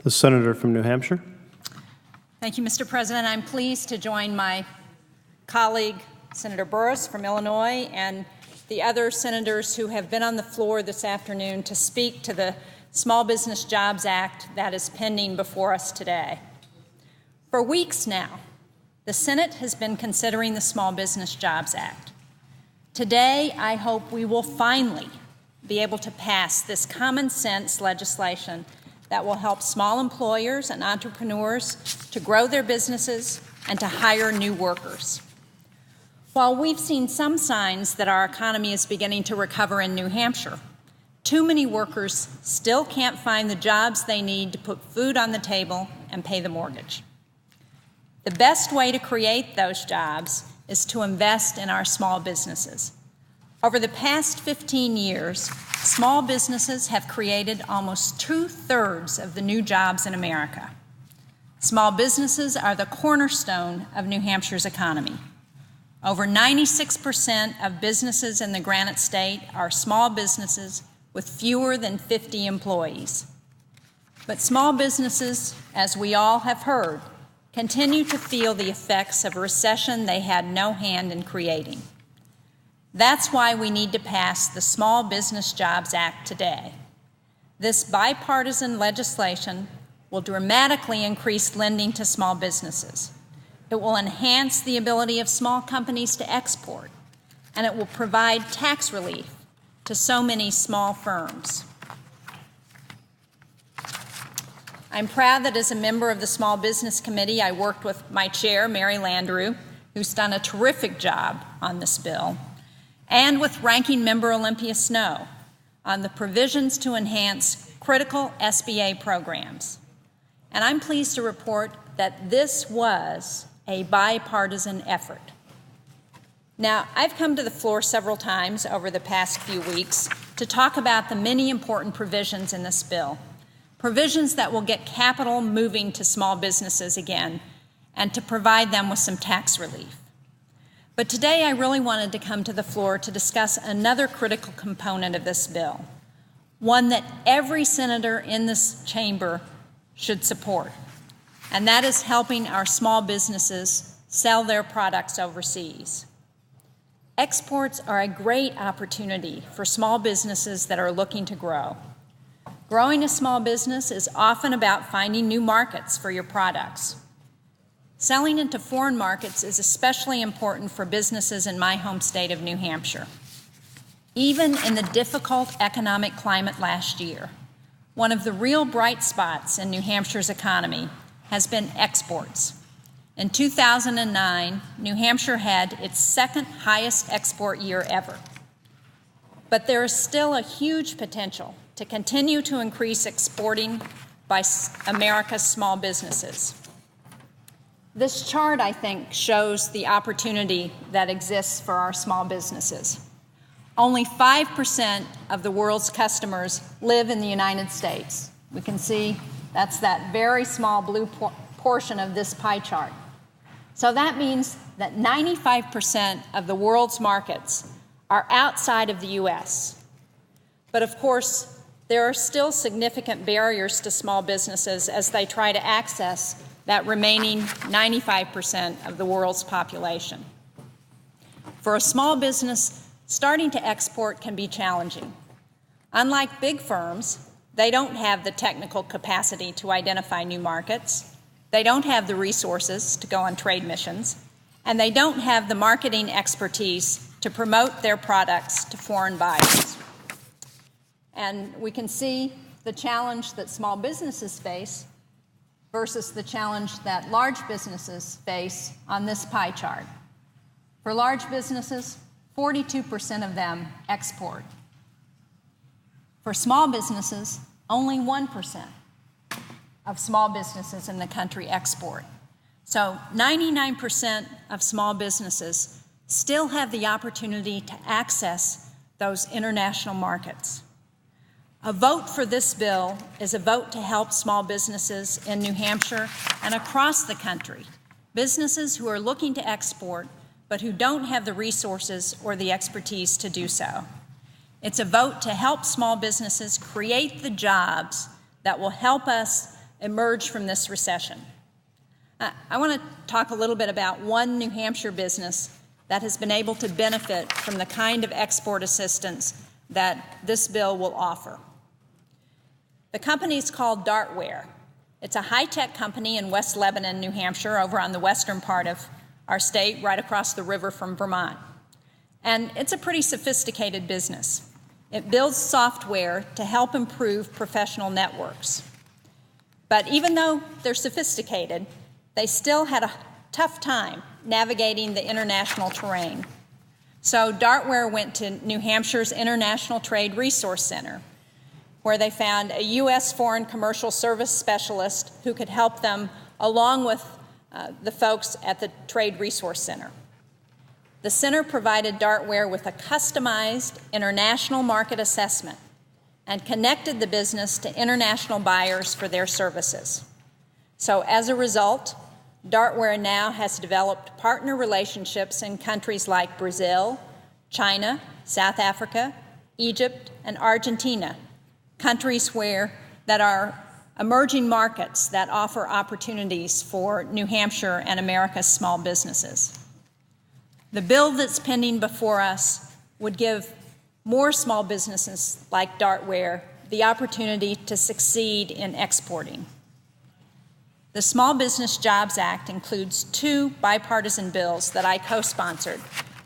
The senator from New Hampshire. Thank you, Mr. President. I'm pleased to join my colleague, Senator Burris from Illinois, and the other senators who have been on the floor this afternoon to speak to the Small Business Jobs Act that is pending before us today. For weeks now, the Senate has been considering the Small Business Jobs Act. Today, I hope we will finally be able to pass this common sense legislation that will help small employers and entrepreneurs to grow their businesses and to hire new workers. While we've seen some signs that our economy is beginning to recover in New Hampshire, too many workers still can't find the jobs they need to put food on the table and pay the mortgage. The best way to create those jobs is to invest in our small businesses. Over the past 15 years, small businesses have created almost 2/3 of the new jobs in America. Small businesses are the cornerstone of New Hampshire's economy. Over 96% of businesses in the Granite State are small businesses with fewer than 50 employees. But small businesses, as we all have heard, continue to feel the effects of a recession they had no hand in creating. That's why we need to pass the Small Business Jobs Act today. This bipartisan legislation will dramatically increase lending to small businesses. It will enhance the ability of small companies to export, and it will provide tax relief to so many small firms. I'm proud that as a member of the Small Business Committee, I worked with my chair, Mary Landrieu, who's done a terrific job on this bill, and with Ranking Member Olympia Snowe on the provisions to enhance critical SBA programs. And I'm pleased to report that this was a bipartisan effort. Now, I've come to the floor several times over the past few weeks to talk about the many important provisions in this bill, provisions that will get capital moving to small businesses again and to provide them with some tax relief. But today I really wanted to come to the floor to discuss another critical component of this bill, one that every senator in this chamber should support, and that is helping our small businesses sell their products overseas. Exports are a great opportunity for small businesses that are looking to grow. Growing a small business is often about finding new markets for your products. Selling into foreign markets is especially important for businesses in my home state of New Hampshire. Even in the difficult economic climate last year, one of the real bright spots in New Hampshire's economy has been exports. In 2009, New Hampshire had its second highest export year ever. But there is still a huge potential to continue to increase exporting by America's small businesses. This chart, I think, shows the opportunity that exists for our small businesses. Only 5% of the world's customers live in the United States. We can see that's that very small blue portion of this pie chart. So that means that 95% of the world's markets are outside of the U.S. But of course, there are still significant barriers to small businesses as they try to access that remaining 95% of the world's population. For a small business, starting to export can be challenging. Unlike big firms, they don't have the technical capacity to identify new markets, they don't have the resources to go on trade missions, and they don't have the marketing expertise to promote their products to foreign buyers. And we can see the challenge that small businesses face versus the challenge that large businesses face on this pie chart. For large businesses, 42% of them export. For small businesses, only 1% of small businesses in the country export. So 99% of small businesses still have the opportunity to access those international markets. A vote for this bill is a vote to help small businesses in New Hampshire and across the country, businesses who are looking to export but who don't have the resources or the expertise to do so. It's a vote to help small businesses create the jobs that will help us emerge from this recession. I want to talk a little bit about one New Hampshire business that has been able to benefit from the kind of export assistance that this bill will offer. The company is called Dartware. It's a high-tech company in West Lebanon, New Hampshire, over on the western part of our state, right across the river from Vermont. And it's a pretty sophisticated business. It builds software to help improve professional networks. But even though they're sophisticated, they still had a tough time navigating the international terrain. So Dartware went to New Hampshire's International Trade Resource Center, where they found a U.S. foreign commercial service specialist who could help them, along with the folks at the Trade Resource Center. The center provided Dartware with a customized international market assessment and connected the business to international buyers for their services. So as a result, Dartware now has developed partner relationships in countries like Brazil, China, South Africa, Egypt, and Argentina, countries that are emerging markets that offer opportunities for New Hampshire and America's small businesses. The bill that's pending before us would give more small businesses like Dartware the opportunity to succeed in exporting. The Small Business Jobs Act includes two bipartisan bills that I co-sponsored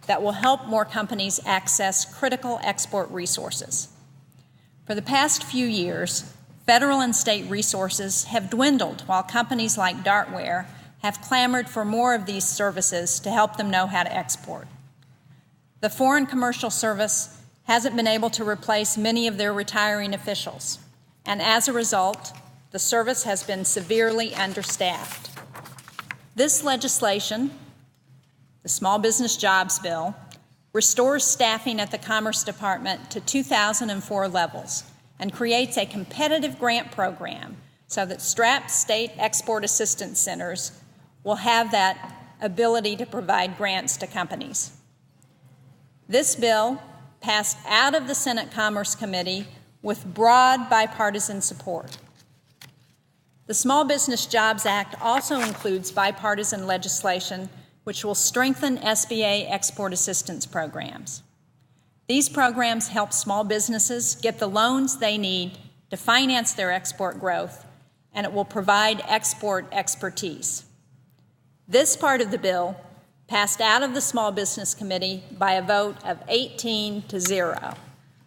that will help more companies access critical export resources. For the past few years, federal and state resources have dwindled while companies like Dartware have clamored for more of these services to help them know how to export. The Foreign Commercial Service hasn't been able to replace many of their retiring officials, and as a result, the service has been severely understaffed. This legislation, the Small Business Jobs Bill, restores staffing at the Commerce Department to 2004 levels and creates a competitive grant program so that strapped state export assistance centers will have that ability to provide grants to companies. This bill passed out of the Senate Commerce Committee with broad bipartisan support. The Small Business Jobs Act also includes bipartisan legislation which will strengthen SBA export assistance programs. These programs help small businesses get the loans they need to finance their export growth, and it will provide export expertise. This part of the bill passed out of the Small Business Committee by a vote of 18-0.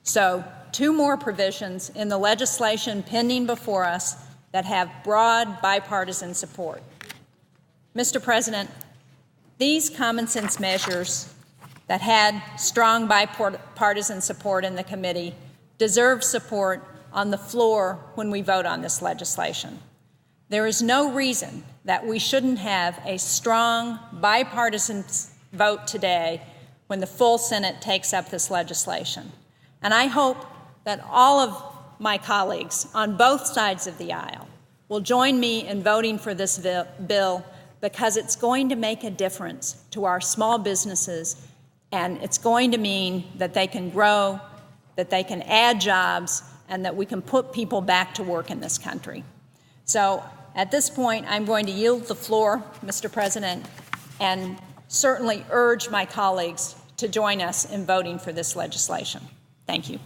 So 2 more provisions in the legislation pending before us that have broad bipartisan support. Mr. President, these common sense measures that had strong bipartisan support in the committee deserve support on the floor when we vote on this legislation. There is no reason that we shouldn't have a strong bipartisan vote today when the full Senate takes up this legislation. And I hope that all of my colleagues on both sides of the aisle will join me in voting for this bill because it's going to make a difference to our small businesses, and it's going to mean that they can grow, that they can add jobs, and that we can put people back to work in this country. So at this point, I'm going to yield the floor, Mr. President, and certainly urge my colleagues to join us in voting for this legislation. Thank you.